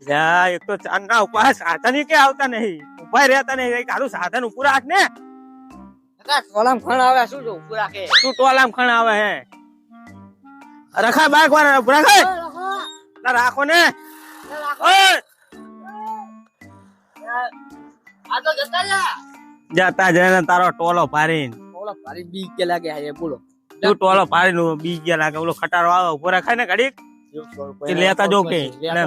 યા એક તો ચાંદના ઉપર સાધન કે આવતા નહીં, ઉભા રહેતા નહીં. કઈ કારું સાધન ઉપર રાખ ને. ટોલામ ખણ આવે શું જો ઉપર રાખે? તું ટોલામ ખણ આવે હે? રખા બાઈક વાળા રખા રાખો ને. ઓય આ તો જતા જા. જતા જઈને તારો ટોલો પારીને ટોલા ભારી બી કે લાગે આ બોલો. તું ટોલો પારીને બી ગયા લાગે. ઓલો ખટારો આવે ઉભો રાખાય ને ઘડીક લેતા જો કે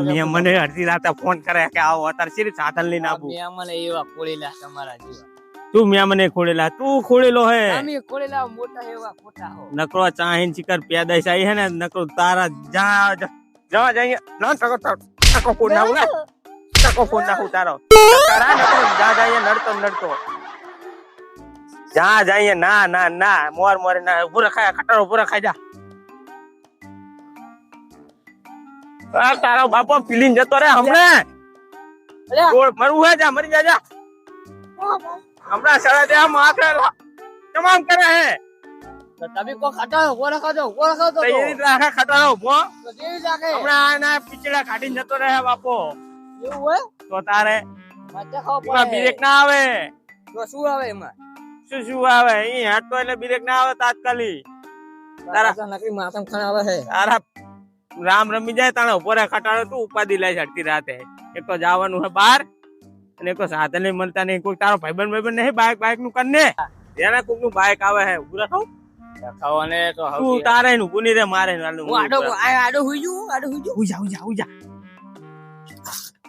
મેં મને અડધી રાતે ફોન કરે કે આવો અત્યારે સીરી સાધન લઈને આવું. મને એવા ખોળેલા તમારા જેવા. તું મેં મને ખોળેલા, તું ખોળેલો હે. અમે ખોળેલા મોટા એવા ખોટા હો. નકરો ચાહીન ચિકર પેદાઈશ આવી હે ને, નકરો તારા જા જવા જઈએ ના ટકો ફોન નાખું ને, ટકો ફોન નાખું તારો તારા નકરો જા જઈએ નડતો જા જઈએ. ના ના ના મોર મોરે ના ઉભો રખાય, ખટારો ઉભો રખાય જા. તારો બાપો પીલીન જતો રે હમણાં. મરવું હે જા, મરી જા. હમણાં સડા દે માથે તમામ કરે હે. તમે કો ખટારો ઉભો રાખો તો એ રીતે આખા ખટારો ઉભો. તો કેવી લાગે? હમણાં આના પીછડા કાઢીને જતો રહે બાપો. એવું હોય તો તારે મજા ખાવ એમાં બ્રેક ના આવે. તો શું આવે એમાં? શું આવે? અહીં હાટતો એટલે બ્રેક ના આવે તાત્કાલિક. તારા નકરી માથામ ખણ આવે હે. તારા રામ રમી જાય તાણે ઉભો રહે ખટારો. તું ઉપાધિ લઈ અડધી રાતે. એક તો જવાનું હે બહાર અને એક તો સાધન નહીં મળતા નહીં. કોઈ તારો ભાઈબંધ નહીં બાઈક નું કર ને. એના કોક નું બાઈક આવે હે ઉભું રખાવ. ખાવાને તો તું તારે નું ગુની રે મારે હું આડો હુઈ જુ.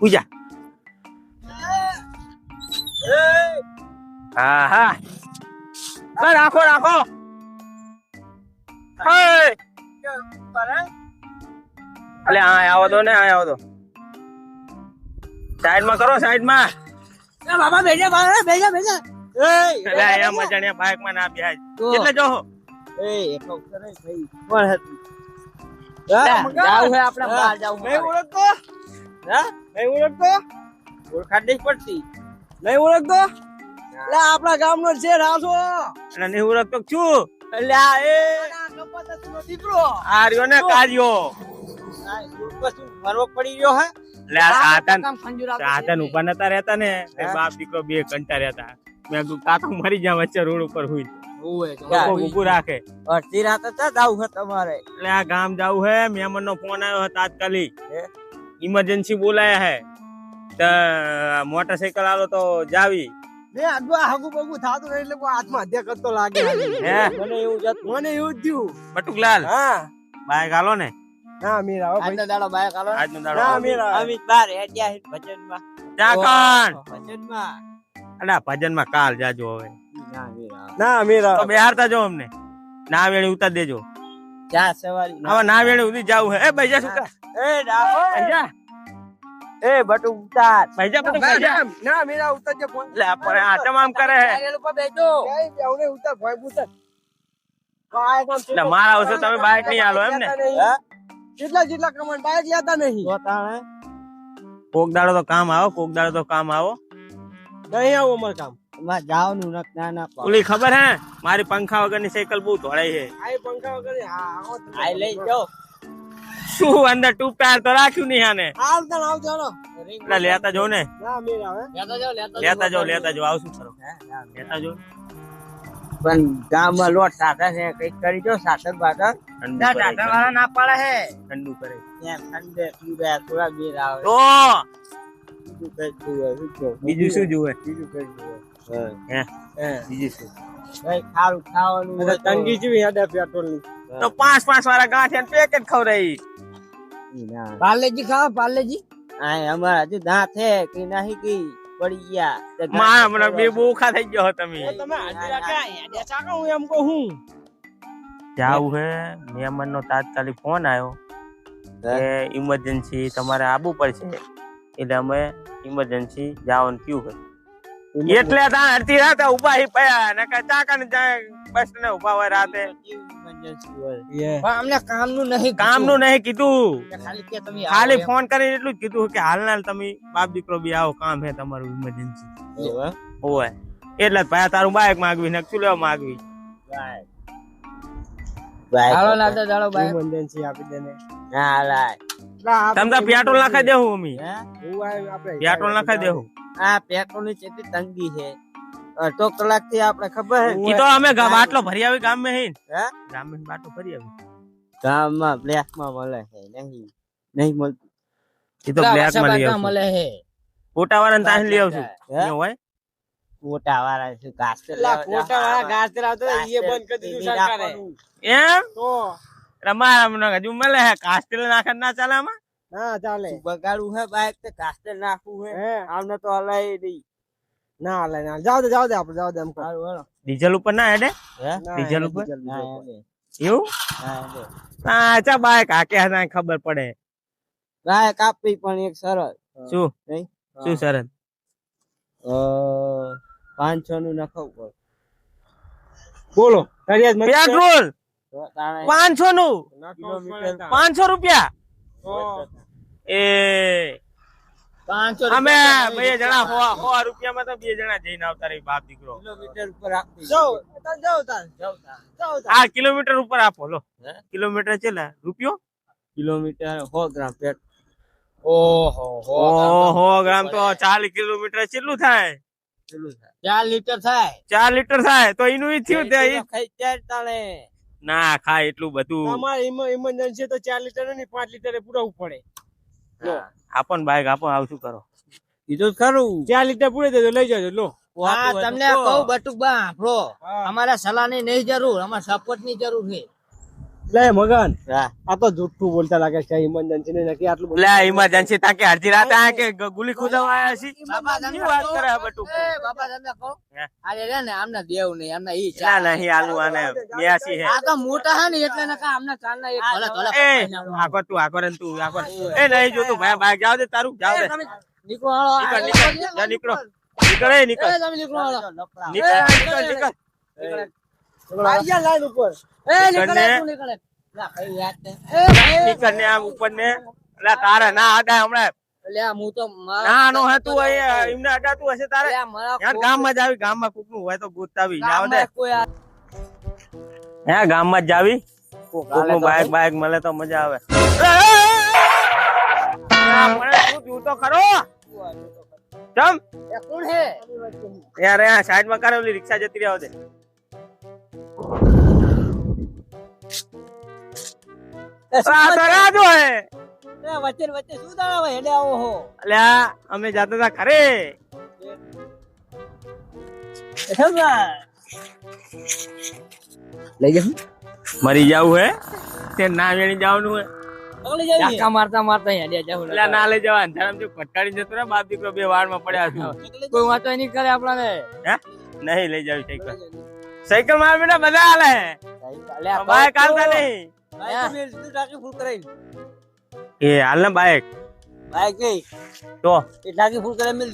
ઉજા. હા રાખો અલે આવો દો ને, આવો દો. સાઈડમાં કરો, સાઈડમાં. બાબા બેજા એમ મજાણિયા બાઈક માં ના બેહાય એટલે જો એકલો કરે ભાઈ કોણ હતું? જાવ હે આપણે બહાર જાવ. નહીં ઓળખતો? ઓળખાણ નહીં પડતી. નહીં ઓળખતો? એટલે આપણા ગામનો છે રાસો. એટલે નહીં ઓળખતો છું. એટલે આ એ કપાતનો દીકરો આ રહ્યો ને કાર્યો. મરવો પડી રહ્યો હે. એટલે આ સાધન ઉપર નતા રહેતા ને, બાપ દીકરો બે ઘંટા રહેતા. મેં કીધું કાકા મરી જા વચ્ચે રોડ ઉપર હુઈ. ઉભું રાખે. અડધી રાતે તો જાવું હે તમારે. એટલે આ ગામ જાવું હે. મહેમાન નો ફોન આવ્યો હે તાત્કાલિક. ઇમરજન્સી બોલાયા હે તો મોટરસાઇકલ આલો તો જાવી. આત્મહત્યા કરતો લાગે. મને એવું થયું. બટુકલાલ હા બાઈક આલો ને. ના મીરા આજનો દાડો બાઈક આલો. આજનો દાડો ના મીરા અમિત બાર હેડ્યા હે ભજનમાં. ચાકણ ભજનમાં. અલા ભજનમાં કાલ જાજો હવે. ના મીરા તો બેહારતા જો અમને. ના વેળી ઉતાર દેજો. ચા સવારી હવે ના વેળી ઉધી જાવું હે. એ બૈજા શું કર? એ ડાકો બૈજા એ બટુ ઉતાર. બૈજા બૈજા ના મીરા ઉતાર જે ફોન. લે પણ આ તમામ કરે હે. રેલ ઉપર બેઠો. કઈ બેવને ઉતાર ભાઈ ઉતાર. કાય કામ છે. એટલે મારા આવશે તમે બાઈક નહીં આલો એમ ને. જેટલા કમાન બાઈક લેતા નહીં. તો તાણે કોક દાડો તો કામ આવો, કોક દાડો તો કામ આવો. નહીં આવો અમાર કામ. અમાર જાવનું ના ઓલી ખબર હે મારી પંખા વગરની સાયકલ બહુ ધોળાઈ છે. આઈ પંખા વગર આઈ લઈ જાઓ. શું અંદર ટુ ટાયર તો રાખ્યું નહીં આને. આવતા આવજો નો. એટલે લેતા જો ને. ના મેરા હે. લેતા જો આવશું કરો. લેતા જો. પણ ગામમાં લોટ સાધા છે કઈક કરી જો સાધન બાધન. ના સાધન વાળા ના પાડે હે. ઠંડુ કરે. ત્યાં ઠંડે પીવે થોડા બેર આવે. તો બીજું શું જોવે? બીજું કઈ જોવે. બીજું શું? કઈ ખારું ખાવાનું. તંગી જેવી હેડે પેટ્રોલ ની. તો 5 વાળા ગાંઠિયા પેકેટ ખવરાઈ. પાર્લેજી ખાવા પાર્લેજી. આ અમાર હજુ દાંત હે કે નહીં કે પડી ગયા. માં હમણાં બે બોખા થઈ ગયો તમે. તમે હાજી રાખ્યા હેડે ચાકા હું એમ કહું. જાવું હે. મહેમાન નો તાત્કાલિક ફોન આવ્યો કે ઇમરજન્સી તમારે આવવું પડશે. એટલે અમે ઇમરજન્સી જવાનું થયું છે. એટલે ત્યાં અડધી રાતે ઉભા હી પયા ને કે ચાકા ને બસ ને ઉભા હોય રાતે. અમને કામનું નહીં કીધું. ખાલી ફોન ફોન કરીને એટલું જ કીધું કે હાલના તમે બાપ દીકરો બી આવો, કામ હે તમારું ઇમરજન્સી હોય. એટલે જ ભાઈ તારું બાઈક માગવી ને શું લેવા માગવી. હાલો ના તો ચાલો બાઈક ઇમરજન્સી આપી દેને ના લાય તમને પેટ્રોલ નાખાઈ દેવું અમી હે હું આપણે પેટ્રોલ નાખાઈ દેવું આ પેટ્રોલ ની કેટલી તંગી છે અડધો કલાક થી આપણે ખબર હે ઈ તો અમે બાટલો ભરી આવી ગામ માં હે હે ગામ માં બાટલો ભરી આવી ગામમાં બ્લેક માં મળે છે નહીં મળતું ઈ તો બ્લેક માં લઈ આવશું મળે છે ફોટા વાળા ને તાહી લઈ આવશું હે? હોય કોટા વાળા શું ઘાસ કોટા વાળા ઘાસ ચરાવતો એ બંધ કરી દીધું સરકારે એમ તો રમા હજુ મળે હે કાસ્ટેલ નાખે ના ચાલે આમાં ના ચાલે બગાડવું હે બાઈક તો કાસ્ટેલ નાખવું હે આમને તો હલાય નહીં ના હલાય ના જાવ દે આપણે જાવ દે એમ સારું હેલો ડીઝલ ઉપર ના હેડે હે ડીઝલ ઉપર ના હેડે એવું ના હેડે અચ્છા બાઈક હાકે ના ખબર પડે બાઈક આપવી પણ એક સરળ શું નહીં શું સરસ 500 નું નખાવું બોલો પેટ્રોલ 500 નું કિલોમીટર 500 રૂપિયા એ 500 અમે બે જણા 100 રૂપિયામાં તો બે જણા જઈને આવતા રહી બાપ દીકરો કિલોમીટર ઉપર આપવી જાવ આ કિલોમીટર ઉપર આપો લો કિલોમીટર ચેલા રૂપિયો કિલોમીટર 100 ગ્રામ પેટ ઓહો 100 ગ્રામ તો 40 કિલોમીટર કેટલું થાય 4 લીટર થાય 4 લીટર થાય તો એનું ઈ થયું તે ખાઈ ચાર તાણે ના ખાય એટલું બધું અમારે ઇમરજન્સી તો 4 લીટર નહીં 5 લીટર પૂરવું પડે આપણ બાઈક આપો આવ શું કરો કીધું ખરું 4 લીટર પૂરી દેજો લઈ જાજો લો હા તમને કહું બટુકબા આપણો અમારે સલાહની નહીં જરૂર અમારે સપોર્ટ ની જરૂર છે લે મગન આ તો જુઠ્ઠું બોલતા લાગે છે ઇમરજન્સી ને નકી આટલું લે ઇમરજન્સી તાકે અડધી રાતે આ કે ગોલી ખોદવા આયા છે બાબા શું વાત કરે આ બટુ બાબા તમને કહું આજે રે ને આમને દેવ નહીં આમને ઈ ના નહીં આલુ આને 82 હે આ તો મોટા હે ને એટલે નકા આમને ચાલના એક ભલે ભલે એ આકો તું આકો રે તું આકો એ નહીં જો તું ભાઈ બાઈક જાવ દે તારું જાવ દે નીકળો હાલો નીકળો નીકળ તમે નીકળો હાલો નીકળ આયા લાઈન ઉપર એ નીકળે તું નીકળે ના કઈ વાત ને નીકળ ને આમ ઉપર ને લે તારે ના આડા હમણાં લે હું તો ના નો હે તું અહીંયા એમને અડાતું હશે તારે મારા યાર ગામમાં જ આવી ગામમાં કોકનું હોય તો ગોતાવી જાવ દે કોઈ હે ગામમાં જ જાવી કોકનું બાઈક મળે તો મજા આવે મને તું તું તો ખરો ચમ એ કોણ હે યાર આ સાઈડ માં કરે ઓલી રિક્ષા જતી રહેવા દે આ તો રાજો હે વચ્ચે શું દાડા હેડે આવો હો અલ્યા અમે જાતા હતા ખરે લઈ જાવ મરી જાવું હે તે ના વેણી જવાનું હે ધક્કા મારતા મારતા હેડે જાવ એટલે ના લઈ જવા ધરમ જો કટકાડી જતો રે બાપ દીકરો બે વાળ માં પડ્યા છે કોઈ વાતો નહીં કરે આપણાને હે નહીં લઈ જાવી સાયકલ માં બેટા બધા હાલે બાઈક હાલતા નહીં એ હાલ ને બાઈક તો ટાંકી ફૂલ કરે મિલ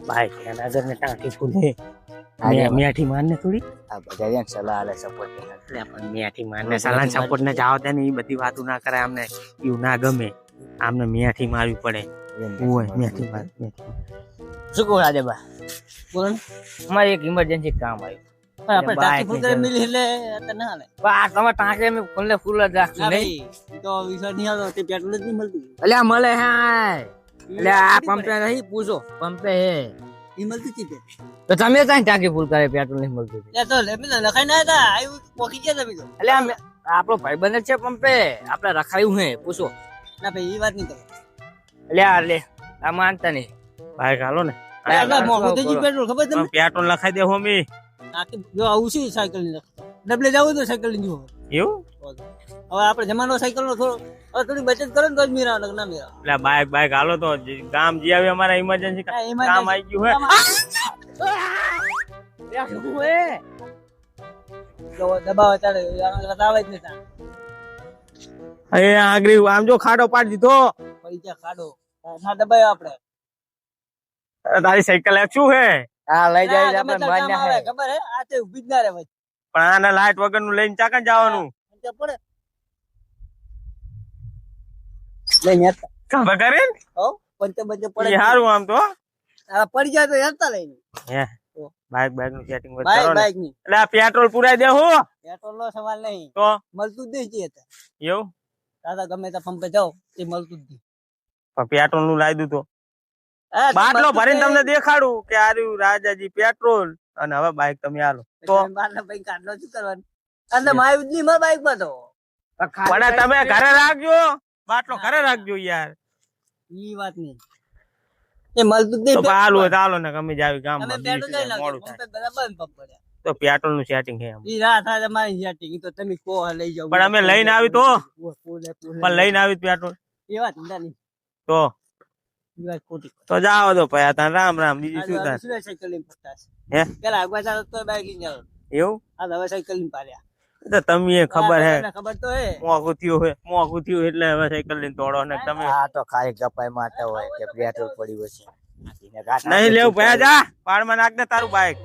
બાઈક એના ઘર ને ટાંકી ફૂલ હે મેઠી માર ને થોડી આ બધા સલાહ આલે સપોર્ટ એટલે પણ મેઠી માર ને સલાહ સપોર્ટ ને જાવ ને એ બધી વાતો ના કરે આમને એવું ના ગમે આમને મેઠી મારવી પડે ઓય મેઠી માર શું કહો રાજેબા બોલો અમારે એક ઇમરજન્સી કામ આવ્યું આપણે ટાંકી ફૂલ કરે મિલ એટલે ના હાલે બા તમે ટાંકી મે ફૂલને ફૂલ જ રાખી નહીં તો વિશ્વાસ નહીં આવતો તે પેટ્રોલ જ નહીં મળતું અલ્યા મળે હા એટલે આ પંપે નહીં પૂછો પંપે હે ઈ મળતું છે તો તમે ત્યાં ટાંકી ફૂલ કરે પેટ્રોલ નહીં મળતું એ તો લેમી લખાઈ ના હતા આવ્યું પોકી ગયા તમે તો એટલે આપણો ભાઈબંધ છે પંપે આપણે રખાયું હે પૂછો ના ભાઈ ઈ વાત નહીં કરે લે આ માનતા નહીં બાઈક હાલો ને પેટ્રોલ ખબર તમને પેટ્રોલ લખાઈ દે હોમી જો આવું છે સાયકલ ની ડબલે જવું તો સાયકલ ની જો એવું હવે આપણે જમાનો સાયકલ નો થોડો હવે થોડી બચત કરો ને તો જ મીરા ના મીરા એટલે બાઈક હાલો તો ગામ જી આવી અમારા ઇમરજન્સી કામ આવી ગયું હે દબાવ ચાલે આવે જ નહીં એ આગળ આમ જો ખાડો પાડી દીધો પૈસા ખાડો ના દબાયો આપણે તારી સાયકલ શું હે હા લઈ જાય આપણે માન્ય હે ખબર હે આ તે ઉભી જ ના રે પણ આના લાઈટ વગર નું લઈને ચાકન જવાનું પડે લઈને ખબર કરે હો પંચે બજે પડે સારું આમ તો પડી જાય તો હેરતા લઈને હે બાઈક નું સેટિંગ કરો બાઈક ને બાઈક ની એટલે આ પેટ્રોલ પુરાઈ દે હું પેટ્રોલ નો સવાલ નહીં તો મળતું જ નહીં છે એવું દાદા ગમે તે પંપે જાઓ એ મળતું જ નહીં પણ પેટ્રોલ નું લાવી દઉં તો હા, બાટલો મળતું જ ભરીને નહીં. તમને દેખાડું કે આ રહ્યું રાજાજી પેટ્રોલ અને હવે બાઈક તમે આલો તો બારના ભાઈ કાઢલો શું કરવાનું અને મારું જ નહીં મારા બાઈક માં તો પણ તમે ઘરે રાખજો બાટલો ઘરે રાખજો યાર ઈ વાત નહીં એ મળતું જ તો નહીં હાલ હોય તો હાલો ને ગમે જાવી ગામ તમે પેટ્રોલ લઈ લાવજો પંપે બરાબર પંપ પડ્યા તો પેટ્રોલ નું સેટિંગ છે એમ. ઈ રાત આજે મારી સેટિંગ તો તમે કો લઈ જાઓ પણ અમે લઈને આવી તો પોલે પણ લઈને આવી પેટ્રોલ એ વાત નહીં તો ઈ વાત ખોટી તો જાઓ તો ભાઈ તાન રામ રામ બીજું શું થાય સુરેશ સાયકલ લઈને ફરતા છે. હે પેલા આગળ ચાલતો તો બાઈક લઈને જાવ એવું આ હવે સાયકલ લઈને પાડ્યા તો તમને ખબર હે તમને ખબર તો હે મોંઘું થયું એટલે હવે સાયકલ લઈને દોડો ને તમે આ તો ખાલી ગપાઈ માટે હોય કે પેટ્રોલ પડ્યું હશે નહીં લેવું ભાઈ જા પાડમાં નાખ દે તારું બાઈક